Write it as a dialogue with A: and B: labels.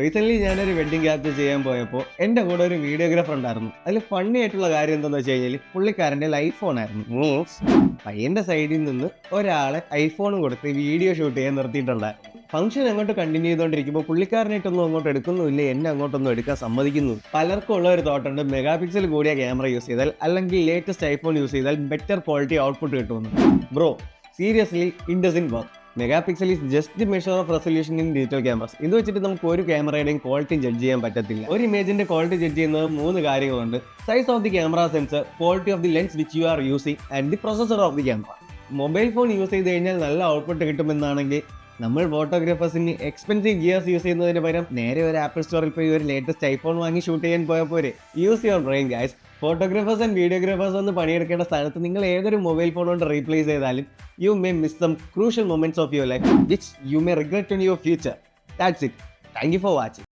A: Recent ഞാനൊരു wedding capture ചെയ്യാൻ പോയപ്പോൾ എൻ്റെ കൂടെ ഒരു വീഡിയോഗ്രാഫർ ഉണ്ടായിരുന്നു. അതിൽ ഫണ്ണി ആയിട്ടുള്ള കാര്യം എന്താണെന്ന് വെച്ച് കഴിഞ്ഞാൽ പുള്ളിക്കാരൻ്റെ ഐഫോൺ ആയിരുന്നു. മീൻസ് പയ്യൻ്റെ സൈഡിൽ നിന്ന് ഒരാളെ ഐഫോൺ കൊടുത്ത് വീഡിയോ ഷൂട്ട് ചെയ്യാൻ നിർത്തിയിട്ടുണ്ടായിരുന്നു. ഫംഗ്ഷൻ അങ്ങോട്ട് കണ്ടിന്യൂ ചെയ്തുകൊണ്ടിരിക്കുമ്പോൾ പുള്ളിക്കാരനായിട്ടൊന്നും അങ്ങോട്ട് എടുക്കുന്നുമില്ല, എന്നെ അങ്ങോട്ടൊന്നും എടുക്കാൻ സമ്മതിക്കുന്നു. പലർക്കും ഉള്ള ഒരു തോട്ടുണ്ട്, മെഗാ പിക്സൽ കൂടിയ ക്യാമറ യൂസ് ചെയ്താൽ അല്ലെങ്കിൽ ലേറ്റസ്റ്റ് ഐഫോൺ യൂസ് ചെയ്താൽ ബെറ്റർ ക്വാളിറ്റി ഔട്ട്പുട്ട് കിട്ടുമെന്ന്. Bro, seriously it doesn't work. Mega pixel is just the measure of resolution in digital cameras. ഇത് വെച്ചിട്ട് നമുക്ക് ഒരു ക്യാമറയുടെയും ക്വാളിറ്റി ജഡ്ജ് ചെയ്യാൻ പറ്റത്തില്ല. ഒരു ഇമേജിന്റെ ക്വാളിറ്റി ജഡ്ജ് ചെയ്യുന്നത് 3 കാര്യങ്ങളുണ്ട്: size of the camera sensor, quality of the lens which you are using, and the processor of the camera. Mobile phone use ചെയ്ത് കഴിഞ്ഞാൽ നല്ല ഔട്ട്പുട്ട് കിട്ടുമെന്നാണെങ്കിൽ നമ്മൾ ഫോട്ടോഗ്രാഫേഴ്സിന് എക്സ്പെൻസീവ് ഗിയേഴ്സ് യൂസ് ചെയ്യുന്നതിന് പകരം നേരെ ഒരു ആപ്പിൾ സ്റ്റോറിൽ പോയി ഒരു ലേറ്റസ്റ്റ് ഐഫോൺ വാങ്ങി ഷൂട്ട് ചെയ്യാൻ പോയാൽ പോരെ. Use your brain guys. Photographers and videographers ഒന്ന് പണിയെടുക്കേണ്ട സ്ഥാനത്ത് നിങ്ങൾ ഏതൊരു മൊബൈൽ ഫോൺ കൊണ്ട് റീപ്ലേസ് ചെയ്താലും you may miss some crucial moments of your life which you may regret in your future. That's it. Thank you for watching.